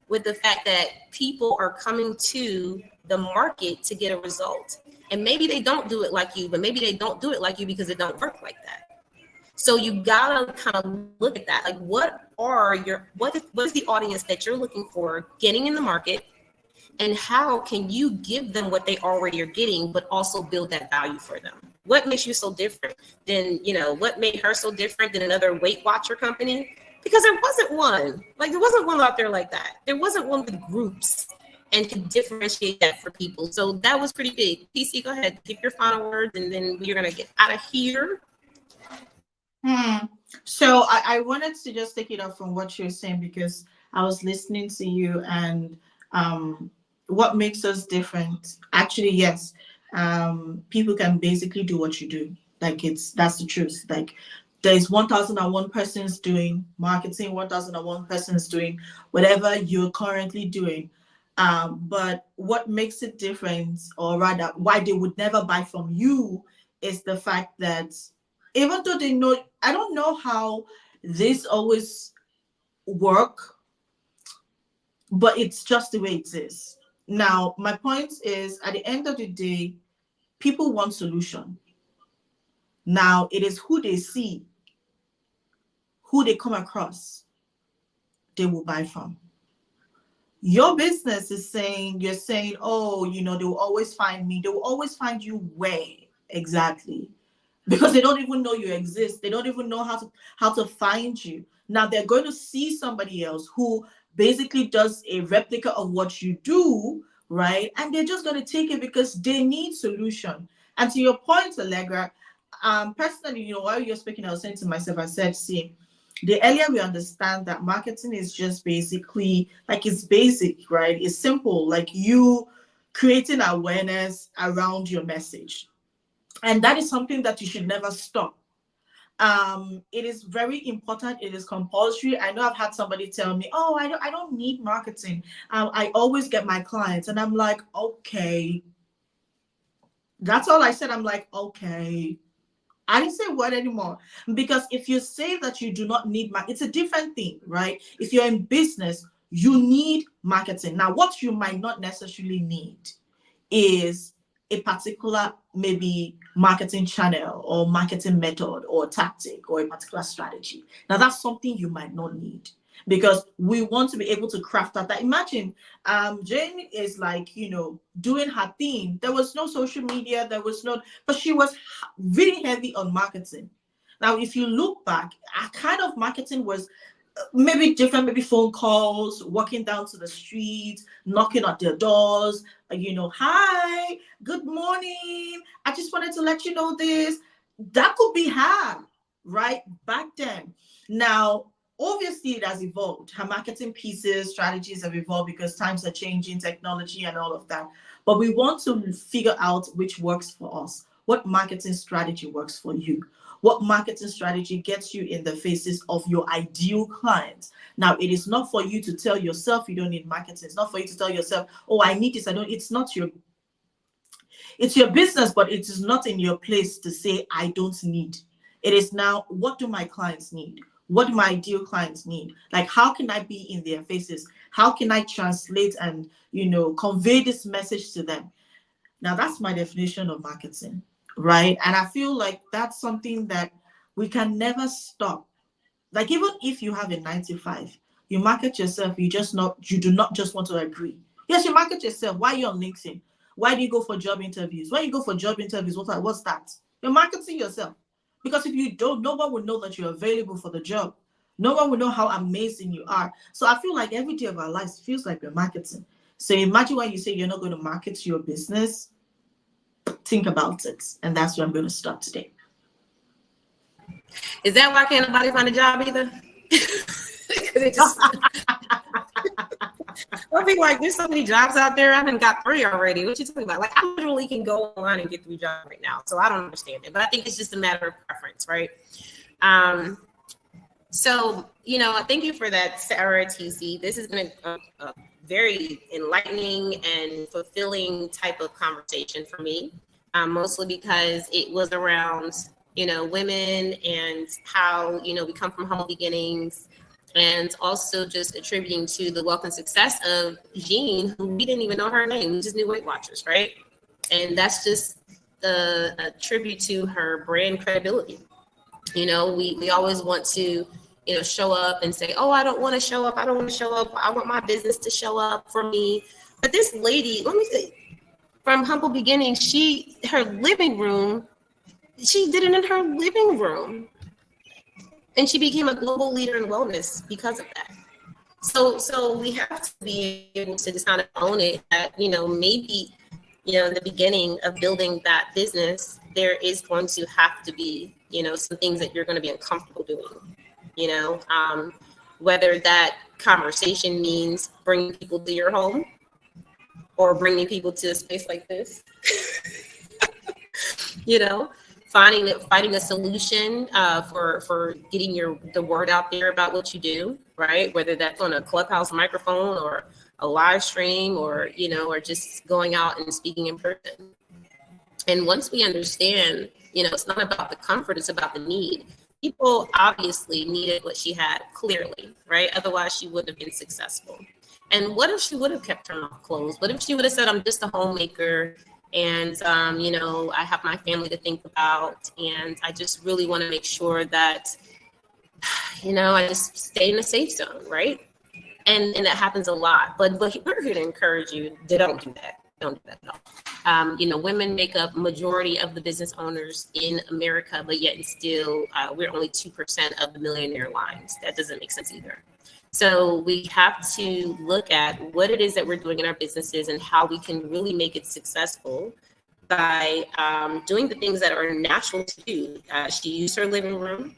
with the fact that people are coming to the market to get a result. And maybe they don't do it like you, but maybe they don't do it like you because it don't work like that. So you gotta kind of look at that. Like, what is the audience that you're looking for getting in the market, and how can you give them what they already are getting, but also build that value for them? What makes you so different than, what made her so different than another Weight Watcher company? Because there wasn't one. Like, there wasn't one out there like that. There wasn't one with groups. and can differentiate that for people. So that was pretty big. TeeCee, go ahead, give your final words, and then we're gonna get out of here. So I wanted to just take it up from what you're saying, because I was listening to you, and what makes us different. Actually, yes, people can basically do what you do. Like, that's the truth. Like, there's 1001 persons doing marketing, 1001 persons doing whatever you're currently doing. But what makes it different, or rather why they would never buy from you, is the fact that even though they know, I don't know how this always work, but it's just the way it is. Now, my point is, at the end of the day, people want solution. Now, it is who they see, who they come across, they will buy from. Your business is saying, you're saying, oh, they will always find me. They will always find you where exactly? Because they don't even know you exist. They don't even know how to find you. Now they're going to see somebody else who basically does a replica of what you do, right? And they're just going to take it because they need solution. And to your point, Allegra, personally, while you're speaking, I was saying to myself, I said, see, the earlier we understand that marketing is just basically, like, it's basic, right? It's simple, like you creating awareness around your message. And that is something that you should never stop. It is very important. It is compulsory. I know I've had somebody tell me, oh, I don't need marketing. I always get my clients. And I'm like, okay. That's all I said. I'm like, okay. I didn't say what anymore. Because if you say that you do not need marketing, it's a different thing, right? If you're in business, you need marketing. Now, what you might not necessarily need is a particular, maybe, marketing channel or marketing method or tactic or a particular strategy. Now, that's something you might not need, because we want to be able to craft that. Imagine Jane is like, doing her thing. There was no social media, but she was really heavy on marketing. Now, if you look back, our kind of marketing was maybe different, maybe phone calls, walking down to the street, knocking at their doors, hi, good morning. I just wanted to let you know this. That could be her, right? Back then. Now, obviously, it has evolved. Her marketing pieces, strategies have evolved because times are changing, technology and all of that. But we want to figure out which works for us. What marketing strategy works for you? What marketing strategy gets you in the faces of your ideal clients? Now, it is not for you to tell yourself you don't need marketing. It's not for you to tell yourself, oh, I need this. I don't. It's not it's your business, but it is not in your place to say, I don't need. It is now, what do my clients need? What do my ideal clients need? Like, how can I be in their faces? How can I translate and, convey this message to them? Now, that's my definition of marketing, right? And I feel like that's something that we can never stop. Like, even if you have a 9 to 5, you market yourself, you do not just want to agree. Yes, you market yourself. Why are you on LinkedIn? Why do you go for job interviews? When you go for job interviews, what's that? You're marketing yourself. Because if you don't, no one will know that you're available for the job. No one will know how amazing you are. So I feel like every day of our lives feels like we're marketing. So imagine when you say you're not going to market your business, think about it. And that's where I'm going to start today. Is that why can't nobody find a job either? I'll be like, there's so many jobs out there. I haven't got 3 already. What you talking about? Like, I literally can go online and get 3 jobs right now. So I don't understand it. But I think it's just a matter of preference, right? So, thank you for that, Sarah, TeeCee. This has been a very enlightening and fulfilling type of conversation for me, mostly because it was around, women and how, we come from humble beginnings, and also just attributing to the wealth and success of Jean, who we didn't even know her name. We just knew Weight Watchers, right? And that's just a tribute to her brand credibility. We always want to, show up and say, oh, I don't want to show up. I don't want to show up. I want my business to show up for me. But this lady, let me say, from humble beginnings, her living room, she did it in her living room. And she became a global leader in wellness because of that. So we have to be able to just kind of own it that, maybe, in the beginning of building that business, there is going to have to be, some things that you're going to be uncomfortable doing, whether that conversation means bringing people to your home or bringing people to a space like this, you know, finding a solution for getting the word out there about what you do, right? Whether that's on a Clubhouse microphone or a live stream, or or just going out and speaking in person. And once we understand, it's not about the comfort, it's about the need. People obviously needed what she had, clearly, right? Otherwise, she wouldn't have been successful. And what if she would have kept her mouth closed? What if she would have said, I'm just a homemaker, and I have my family to think about, and I just really want to make sure that I just stay in a safe zone, right? And that happens a lot. But we're here to encourage you to don't do that. Don't do that at all. Women make up majority of the business owners in America, but yet and still we're only 2% of the millionaire lines. That doesn't make sense either. So we have to look at what it is that we're doing in our businesses and how we can really make it successful by doing the things that are natural to do. She used her living room.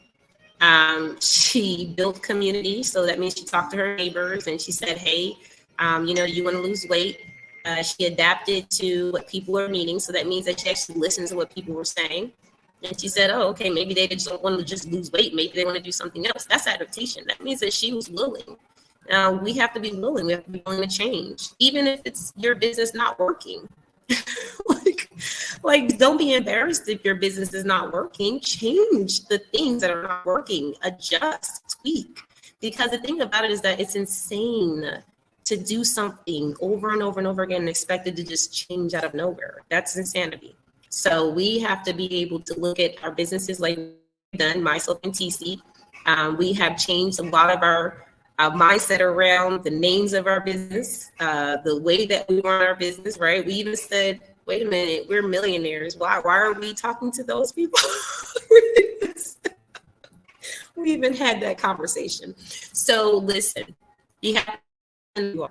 She built community. So that means she talked to her neighbors and she said, hey, you want to lose weight? She adapted to what people are needing. So that means that she actually listened to what people were saying. And she said, oh, okay, maybe they just don't want to just lose weight. Maybe they want to do something else. That's adaptation. That means that she was willing. We have to be willing. We have to be willing to change, even if it's your business not working. like, don't be embarrassed if your business is not working. Change the things that are not working. Adjust, tweak. Because the thing about it is that it's insane to do something over and over and over again and expect it to just change out of nowhere. That's insanity. So we have to be able to look at our businesses like we've done, myself and TeeCee. We have changed a lot of our mindset around the names of our business, the way that we run our business, right? We even said, wait a minute, we're millionaires. Why are we talking to those people? We even had that conversation. So listen, you have to.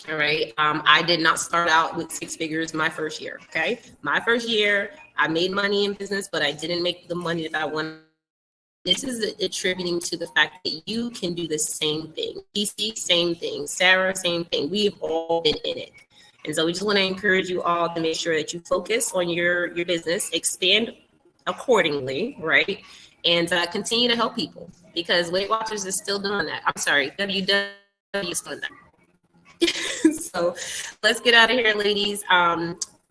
All right. I did not start out with six figures my first year. Okay. My first year, I made money in business, but I didn't make the money that I wanted. This is attributing to the fact that you can do the same thing. TeeCee, same thing. Sarah, same thing. We've all been in it. And so we just want to encourage you all to make sure that you focus on your business, expand accordingly, right? And continue to help people, because Weight Watchers is still doing that. I'm sorry, WW is doing that. So let's get out of here, ladies.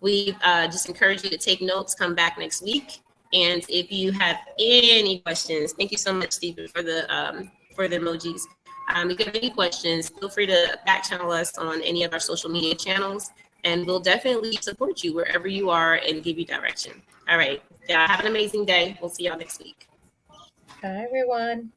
We just encourage you to take notes, come back next week. And if you have any questions, thank you so much, Stephen, for the emojis. If you have any questions, feel free to back channel us on any of our social media channels, and we'll definitely support you wherever you are and give you direction. All right. Have an amazing day. We'll see y'all next week. Hi, everyone.